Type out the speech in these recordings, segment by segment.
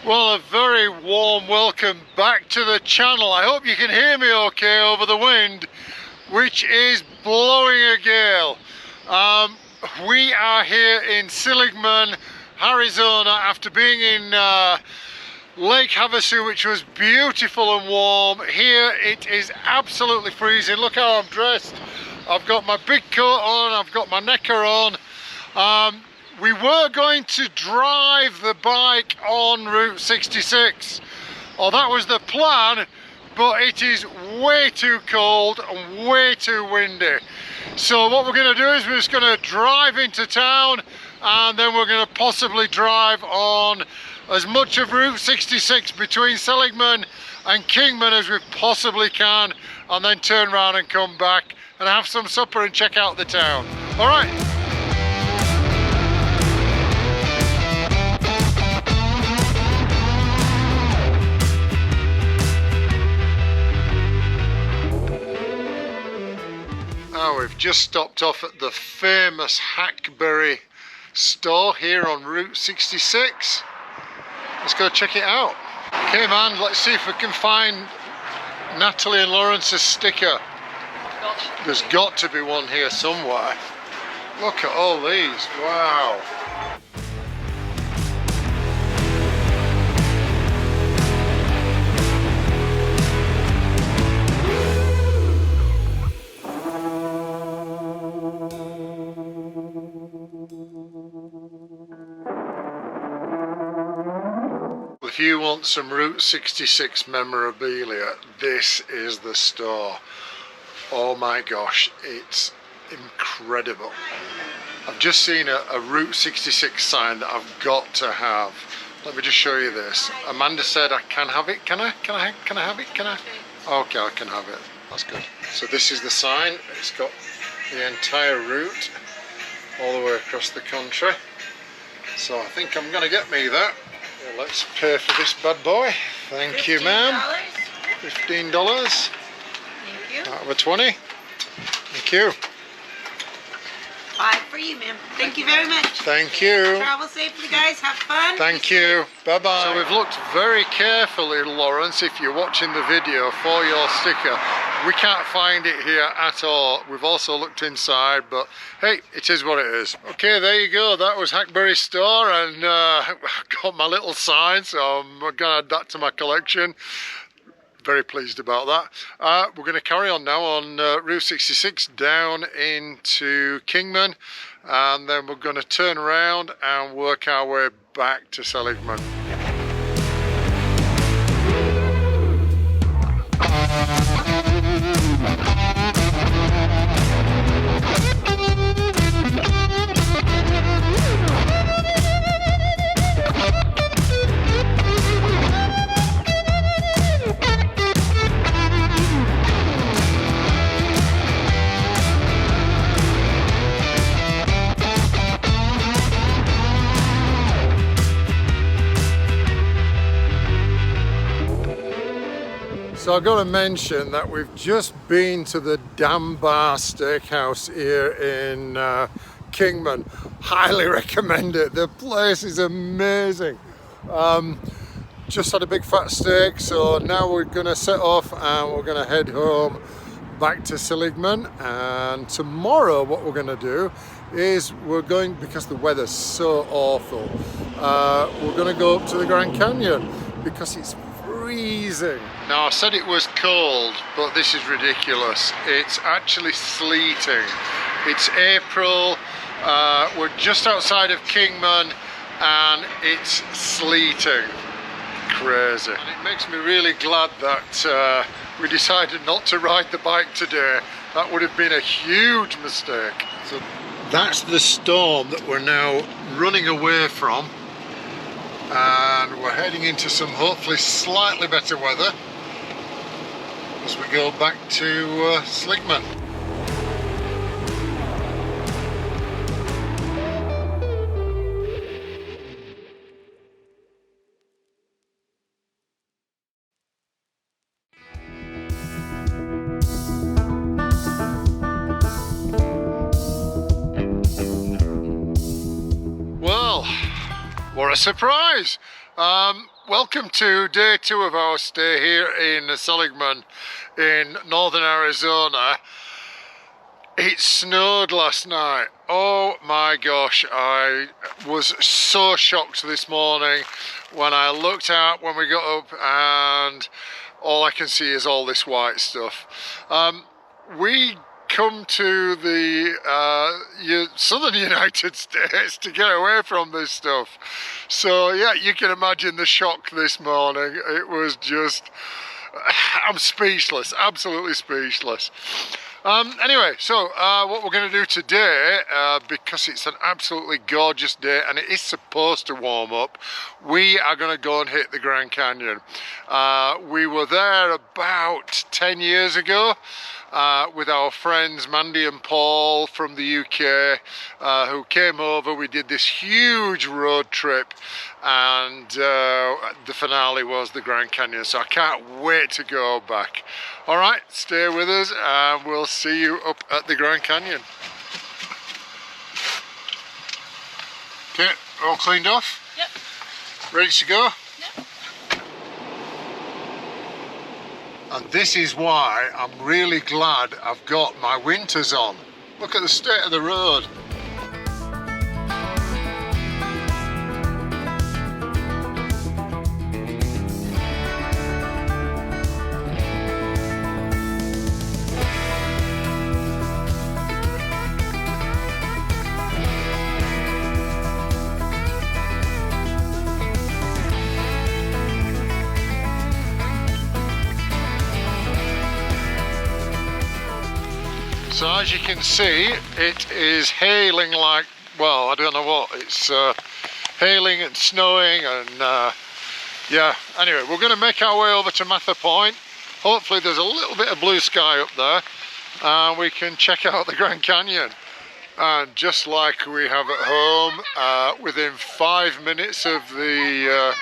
Well, a very warm welcome back to the channel. I hope you can hear me okay over the wind, which is blowing a gale. We are here in Seligman, Arizona, after being in Lake Havasu, which was beautiful and warm. Here it is absolutely freezing. Look how I'm dressed. I've got my big coat on, I've got my necker on. We were going to drive the bike on Route 66, or that was the plan, but it is way too cold and way too windy. So what we're going to do is we're just going to drive into town, and then we're going to possibly drive on as much of Route 66 between Seligman and Kingman as we possibly can, and then turn around and come back and have some supper and check out the town. All right. We've just stopped off at the famous Hackberry store here on Route 66. Let's go check it out. Okay man, let's see if we can find Natalie and Lawrence's sticker. There's got to be one here somewhere. Look at all these, wow. If you want some Route 66 memorabilia, this is the store. Oh my gosh, it's incredible. I've just seen a Route 66 sign that I've got to have. Let me just show you this. Amanda said I can have it. Can I have it? Can I? Okay, I can have it. That's good. So this is the sign. It's got the entire route all the way across the country. So I think I'm going to get me that. Well, let's pay for this bad boy. Thank you, ma'am. $15. Thank you. Out of a 20. Thank you. 5 for you, ma'am. Thank you very much. Thank you. Travel safely, guys. Have fun. Thank you. Bye-bye. So we've looked very carefully, Lawrence, if you're watching the video, for your sticker. We can't find it here at all. We've also looked inside, but hey, it is what it is. Okay, there you go. That was Hackberry store, and I got my little sign, so I'm going to add that to my collection. Very pleased about that. We're going to carry on now on Route 66 down into Kingman, and then we're going to turn around and work our way back to Seligman. So I've got to mention that we've just been to the Dam Bar Steakhouse here in Kingman. Highly recommend it. The place is amazing. Just had a big fat steak, so now we're going to set off and we're going to head home back to Seligman. And tomorrow what we're going to do is we're going, because the weather's so awful, we're going to go up to the Grand Canyon because it's freezing. Now I said it was cold, but this is ridiculous. It's actually sleeting. It's April, we're just outside of Kingman and it's sleeting. Crazy. And it makes me really glad that we decided not to ride the bike today. That would have been a huge mistake. So that's the storm that we're now running away from, and we're heading into some hopefully slightly better weather as we go back to Seligman. Well, what a surprise! Welcome to day 2 of our stay here in Seligman in northern Arizona. It snowed last night. Oh my gosh, I was so shocked this morning when I looked out when we got up and all I can see is all this white stuff. We come to the southern United States to get away from this stuff. So yeah, you can imagine the shock this morning. It was just, I'm speechless, absolutely speechless. Anyway, so what we're going to do today, because it's an absolutely gorgeous day and it is supposed to warm up, we are going to go and hit the Grand Canyon. We were there about 10 years ago with our friends Mandy and Paul from the UK who came over. We did this huge road trip and the finale was the Grand Canyon, so I can't wait to go back. Alright, stay with us and we'll see you up at the Grand Canyon. Okay, all cleaned off? Yep. Ready to go? Yep. And this is why I'm really glad I've got my winters on. Look at the state of the road. So as you can see, it is hailing like, well, I don't know what, it's hailing and snowing and yeah, anyway, we're going to make our way over to Mather Point. Hopefully there's a little bit of blue sky up there and we can check out the Grand Canyon. And just like we have at home, within 5 minutes of the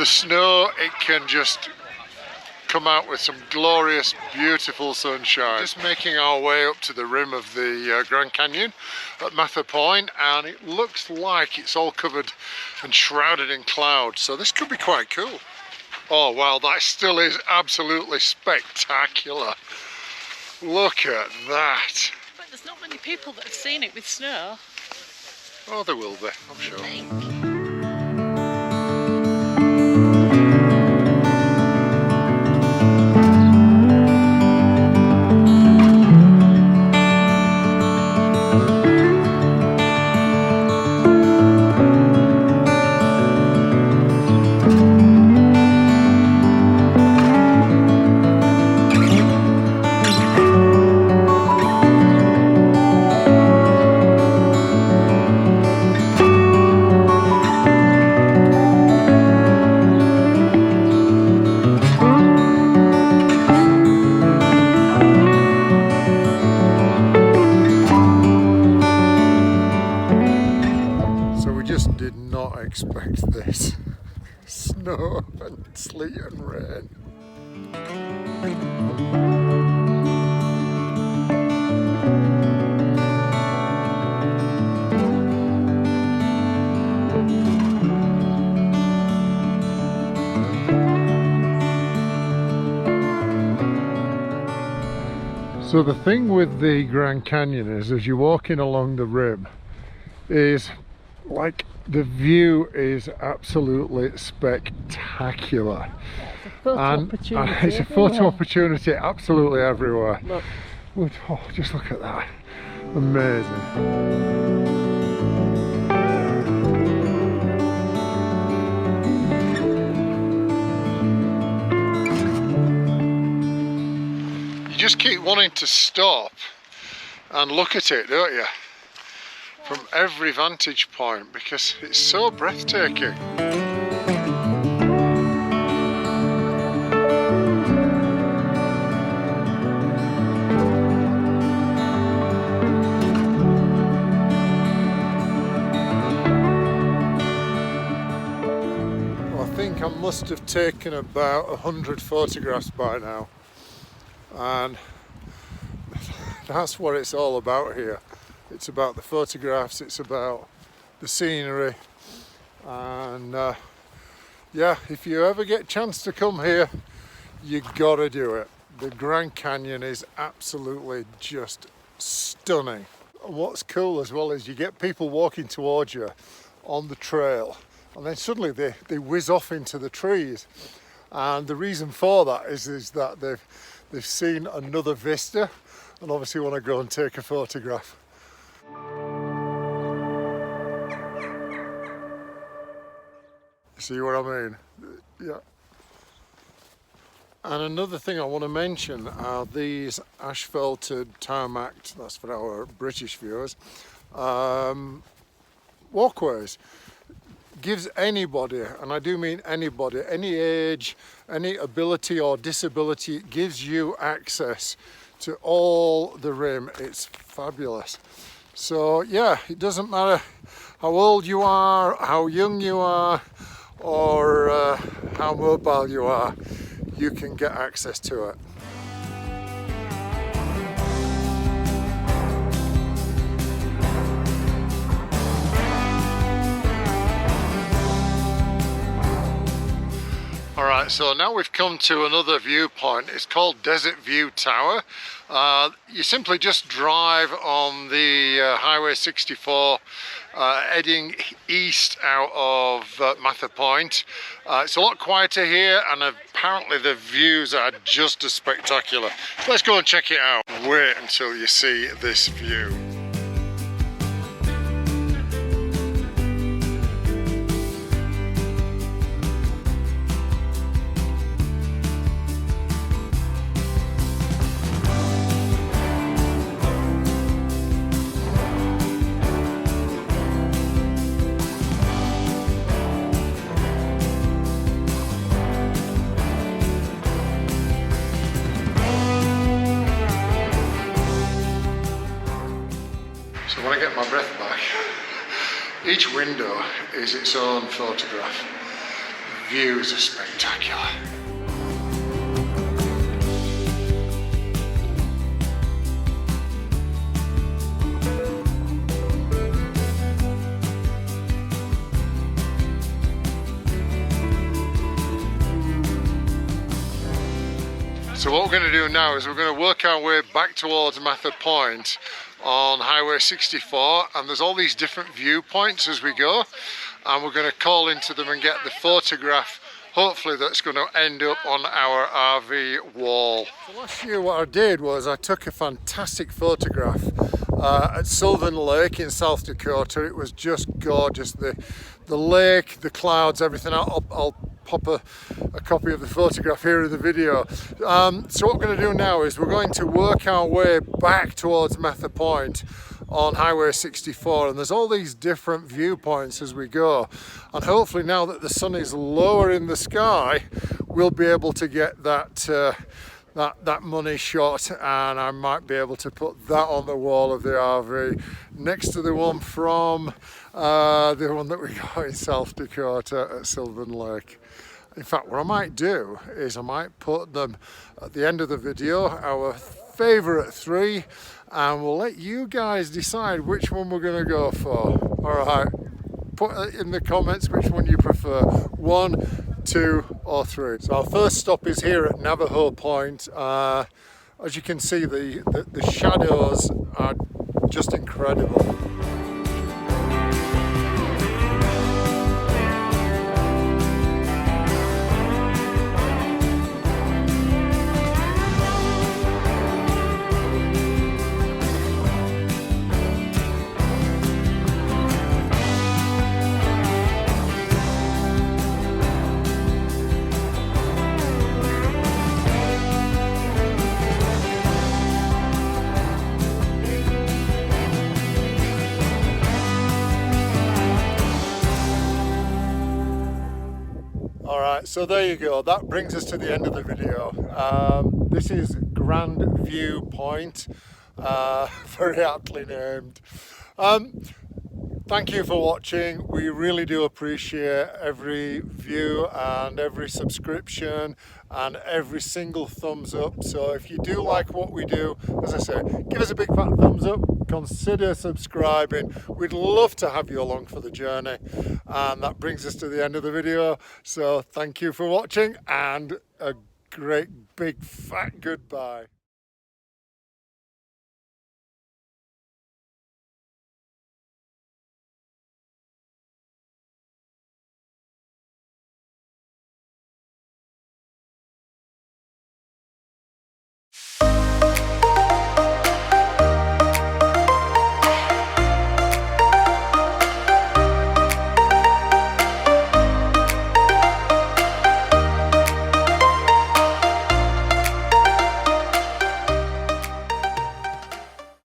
snow, it can just come out with some glorious, beautiful sunshine. Just making our way up to the rim of the Grand Canyon at Mather Point, and it looks like it's all covered and shrouded in clouds, so this could be quite cool. Oh wow, that still is absolutely spectacular. Look at that. But there's not many people that have seen it with snow. Oh, there will be, I'm sure. Did not expect this. Snow and sleet and rain. So the thing with the Grand Canyon is, as you're walking along the rim, is like the view is absolutely spectacular. It's a photo opportunity absolutely everywhere. Look. Oh, just look at that. Amazing. You just keep wanting to stop and look at it, don't you? From every vantage point, because it's so breathtaking. Well, I think I must have taken about 100 photographs by now, and that's what it's all about here. It's about the photographs, it's about the scenery, and Yeah, if you ever get a chance to come here, you gotta do it. The Grand Canyon is absolutely just stunning. And what's cool as well is you get people walking towards you on the trail, and then suddenly they whiz off into the trees. And the reason for that is that they've seen another vista and obviously want to go and take a photograph. See what I mean? Yeah. And another thing I want to mention are these asphalted tarmacked, that's for our British viewers, walkways. Gives anybody, and I do mean anybody, any age, any ability or disability, it gives you access to all the rim. It's fabulous. So yeah, it doesn't matter how old you are, how young you are, or how mobile you are, you can get access to it. Alright, so now we've come to another viewpoint. It's called Desert View Tower. You simply just drive on the Highway 64 heading east out of Mather Point. It's a lot quieter here, and apparently the views are just as spectacular. So let's go and check it out. Wait until you see this view. So when I get my breath back, each window is its own photograph. The views are spectacular. So what we're going to do now is we're going to work our way back towards Mather Point on Highway 64, and there's all these different viewpoints as we go, and we're going to call into them and get the photograph, hopefully that's going to end up on our RV wall. So last year what I did was I took a fantastic photograph at Sylvan Lake in South Dakota. It was just gorgeous. The lake, the clouds, everything. I'll pop a copy of the photograph here in the video. So what we're going to do now is we're going to work our way back towards Mather Point on Highway 64, and there's all these different viewpoints as we go, and hopefully now that the sun is lower in the sky we'll be able to get that that money shot, and I might be able to put that on the wall of the RV next to the one from the one that we got in South Dakota at Sylvan Lake. In fact, what I might do is I might put them at the end of the video, our favourite three, and we'll let you guys decide which one we're going to go for. Alright, put in the comments which one you prefer, 1, 2 or 3. So our first stop is here at Navajo Point. As you can see, the shadows are just incredible. Alright, so there you go. That brings us to the end of the video. This is Grand View Point, very aptly named. Thank you for watching. We really do appreciate every view and every subscription and every single thumbs up. So if you do like what we do, as I say, give us a big fat thumbs up, consider subscribing. We'd love to have you along for the journey. And that brings us to the end of the video. So thank you for watching and a great big fat goodbye.